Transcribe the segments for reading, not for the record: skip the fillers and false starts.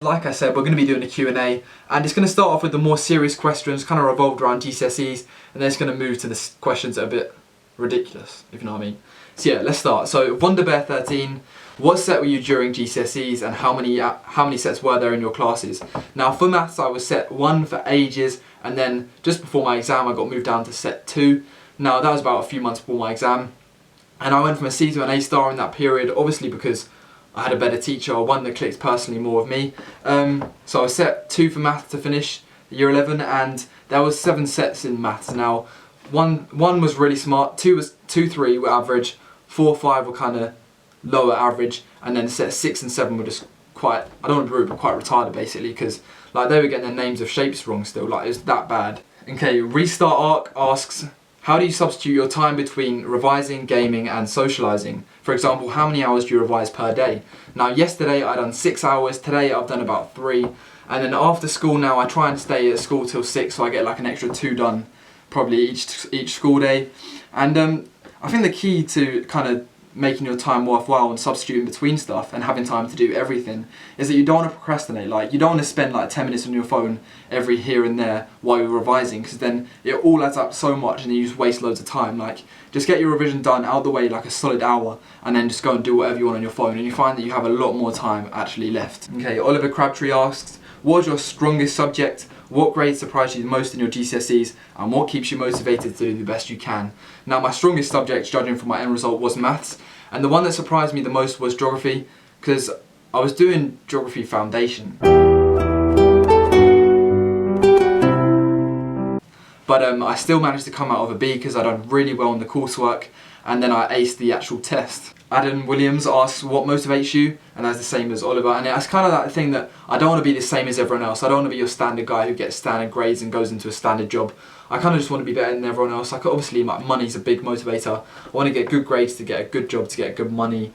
Like I said, we're going to be doing a Q&A, and it's going to start off with the more serious questions, kind of revolved around GCSEs, and then it's going to move to the questions that are a bit ridiculous, if you know what I mean. So yeah, let's start. So Wonderbear 13, what set were you during GCSEs, and how many sets were there in your classes? Now for maths, I was set 1 for ages, and then just before my exam, I got moved down to set 2. Now that was about a few months before my exam, and I went from a C to an A star in that period, obviously because I had a better teacher, one that clicked personally more with me. So I was set 2 for maths to finish year 11, and there was 7 sets in maths. Now, one was really smart, 2, 3 were average, 4, 5 were kind of lower average, and then set 6 and 7 were just quite, I don't want to be rude, but quite retarded basically, because like they were getting their names of shapes wrong still, like it was that bad. Okay, Restart Arc asks, how do you substitute your time between revising, gaming and socialising? For example, how many hours do you revise per day? Now yesterday I done 6 hours, today I've done about 3, and then after school now I try and stay at school till 6 so I get like an extra 2 done probably each school day. And I think the key to kind of making your time worthwhile and substituting between stuff and having time to do everything is that you don't want to procrastinate. Like, you don't want to spend like 10 minutes on your phone every here and there while you're revising, because then it all adds up so much and you just waste loads of time. Like, just get your revision done out the way like a solid hour, and then just go and do whatever you want on your phone, and you find that you have a lot more time actually left. Okay, Oliver Crabtree asks, what was your strongest subject? What grade surprised you the most in your GCSEs, and what keeps you motivated to do the best you can? Now my strongest subject, judging from my end result, was maths, and the one that surprised me the most was geography, because I was doing geography foundation. But I still managed to come out of a B because I done really well on the coursework, and then I aced the actual test. Adam Williams asks, what motivates you? And that's the same as Oliver, and it's kind of that thing that I don't want to be the same as everyone else. I don't want to be your standard guy who gets standard grades and goes into a standard job. I kind of just want to be better than everyone else. Like, obviously like, money's a big motivator. I want to get good grades to get a good job, to get good money.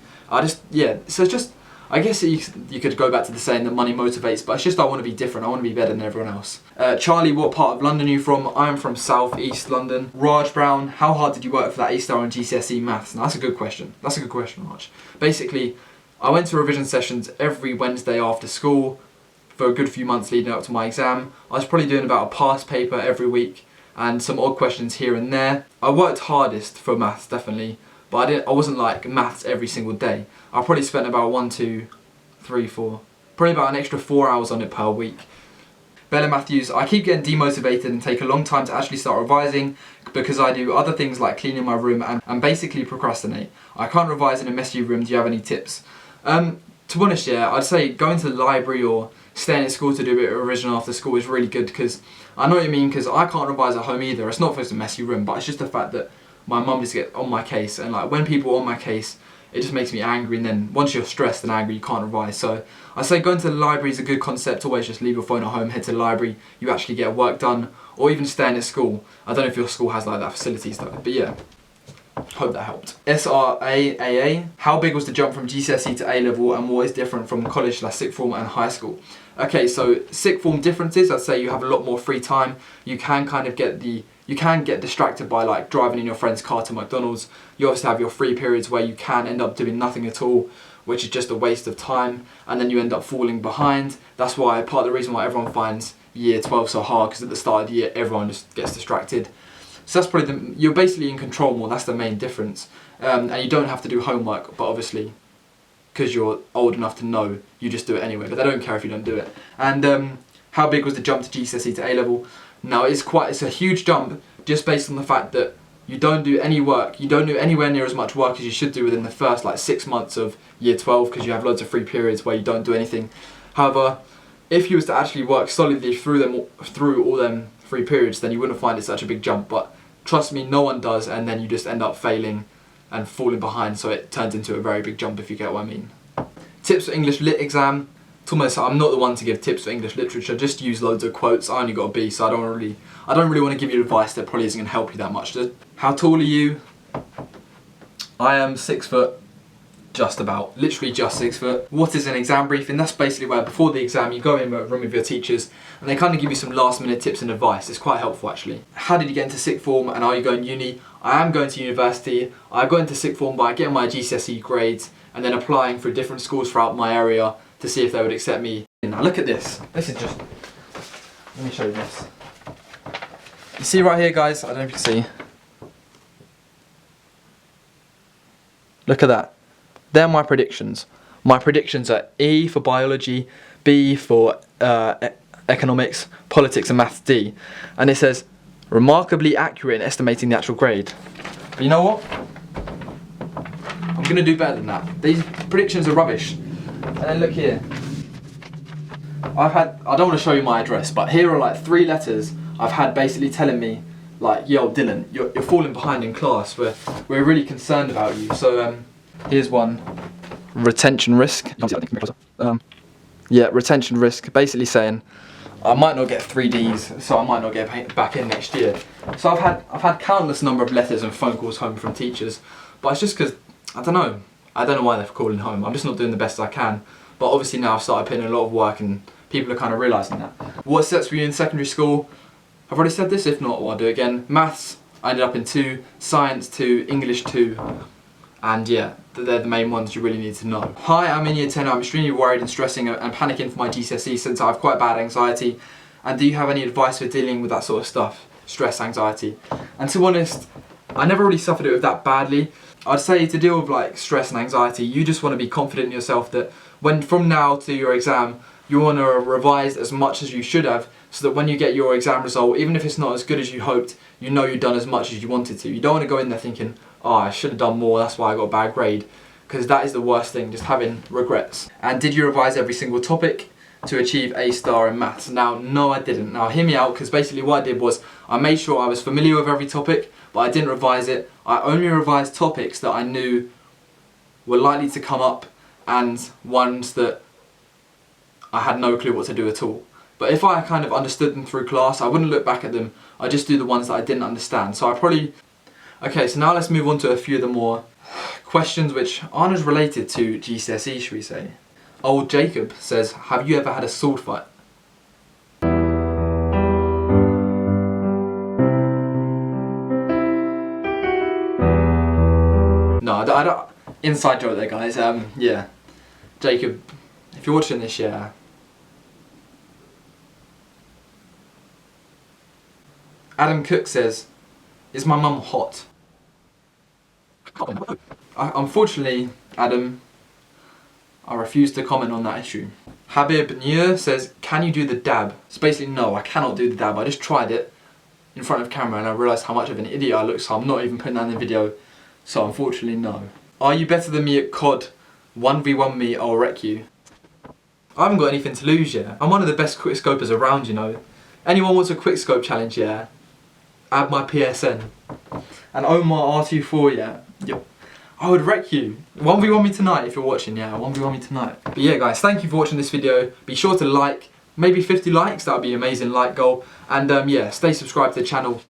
Yeah, so it's just, I guess you could go back to the saying that money motivates, but it's just I want to be different. I want to be better than everyone else. Charlie, what part of London are you from? I'm from South East London. Raj Brown, how hard did you work for that A-star in GCSE maths? Now that's a good question. That's a good question, Raj. Basically, I went to revision sessions every Wednesday after school for a good few months leading up to my exam. I was probably doing about a past paper every week and some odd questions here and there. I worked hardest for maths, definitely, but I wasn't like maths every single day. I probably spent about 1, 2, 3, 4, probably about an extra 4 hours on it per week. Bella Matthews, I keep getting demotivated and take a long time to actually start revising because I do other things like cleaning my room and basically procrastinate. I can't revise in a messy room. Do you have any tips? To be honest, yeah, I'd say going to the library or staying at school to do a bit of revision after school is really good, because I know what you mean, because I can't revise at home either. It's not for it's a messy room, but it's just the fact that my mum just gets on my case, and like when people are on my case, it just makes me angry, and then once you're stressed and angry, you can't revise. So I say going to the library is a good concept. Always just leave your phone at home, head to the library, you actually get work done, or even staying at school. I don't know if your school has like that facilities though, but yeah. Hope that helped. SRAAA, how big was the jump from GCSE to A-level, and what is different from college / sixth form and high school? Okay, so sixth form differences, I'd say you have a lot more free time. You can kind of get distracted by like driving in your friend's car to McDonald's. You obviously have your free periods where you can end up doing nothing at all, which is just a waste of time, and then you end up falling behind. That's why part of the reason why everyone finds year 12 so hard, because at the start of the year everyone just gets distracted. So that's probably you're basically in control more. That's the main difference, and you don't have to do homework, but obviously because you're old enough to know, you just do it anyway, but they don't care if you don't do it. And how big was the jump to GCSE to A-level? Now it's a huge jump, just based on the fact that you don't do any work, you don't do anywhere near as much work as you should do within the first like 6 months of year 12, because you have loads of free periods where you don't do anything. However, if you was to actually work solidly through all them free periods, then you wouldn't find it such a big jump. But trust me, no one does, and then you just end up failing and falling behind, so it turns into a very big jump, if you get what I mean. Tips for English Lit exam. I'm not the one to give tips for English literature. Just use loads of quotes. I only got a B, so I don't really want to give you advice that probably isn't going to help you that much. How tall are you? I am 6 foot. Just about, literally just 6 foot. What is an exam briefing? That's basically where before the exam you go in a room with your teachers and they kind of give you some last minute tips and advice. It's quite helpful actually. How did you get into sixth form, and are you going uni? I am going to university. I got into sixth form by getting my GCSE grades and then applying for different schools throughout my area to see if they would accept me. Now look at this. This is just, let me show you this. You see right here, guys, I don't know if you can see. Look at that. They're my predictions. My predictions are E for biology, B for economics, politics and maths D. And it says, remarkably accurate in estimating the actual grade. But you know what? I'm going to do better than that. These predictions are rubbish. And then look here. I don't want to show you my address, but here are like 3 letters I've had basically telling me, like, yo Dylan, you're falling behind in class, we're really concerned about you. So here's one, retention risk. Yeah, retention risk, basically saying I might not get 3 Ds, so I might not get back in next year. So I've had countless number of letters and phone calls home from teachers, but it's just because, I don't know why they're calling home. I'm just not doing the best I can. But obviously now I've started putting in a lot of work and people are kind of realising that. What sets for you in secondary school? I've already said this, if not, I'll do it again. Maths, I ended up in 2, Science 2, English 2, and yeah, they're the main ones you really need to know. Hi, I'm in year 10, I'm extremely worried and stressing and panicking for my GCSE since I have quite bad anxiety. And do you have any advice for dealing with that sort of stuff? Stress, anxiety. And to be honest, I never really suffered it with that badly. I'd say to deal with like stress and anxiety, you just want to be confident in yourself that from now to your exam, you want to revise as much as you should have, so that when you get your exam result, even if it's not as good as you hoped, you know you've done as much as you wanted to. You don't want to go in there thinking, oh, I should have done more, that's why I got a bad grade, because that is the worst thing, just having regrets. And did you revise every single topic to achieve A star in maths? Now, no I didn't. Now hear me out, because basically what I did was, I made sure I was familiar with every topic, but I didn't revise it. I only revised topics that I knew were likely to come up, and ones that I had no clue what to do at all. But if I kind of understood them through class, I wouldn't look back at them, I'd just do the ones that I didn't understand. So I probably... Okay, so now let's move on to a few of the more questions which aren't as related to GCSE, should we say. Old Jacob says, have you ever had a sword fight? No, I don't... Inside joke there, guys. Yeah. Jacob, if you're watching this, yeah. Adam Cook says, is my mum hot? Unfortunately, Adam, I refuse to comment on that issue. Habib Nur says, can you do the dab? So basically, no, I cannot do the dab. I just tried it in front of camera and I realised how much of an idiot I look, so I'm not even putting that in the video. So unfortunately, no. Are you better than me at COD? 1v1 me, I'll wreck you. I haven't got anything to lose yet. I'm one of the best quickscopers around, you know. Anyone wants a quickscope challenge, yeah? Add my PSN. And Omar R24, yeah? Yo, I would wreck you. 1v1 me tonight if you're watching, yeah? 1v1 me tonight. But yeah, guys, thank you for watching this video. Be sure to like, maybe 50 likes, that would be amazing, like goal. And yeah, stay subscribed to the channel.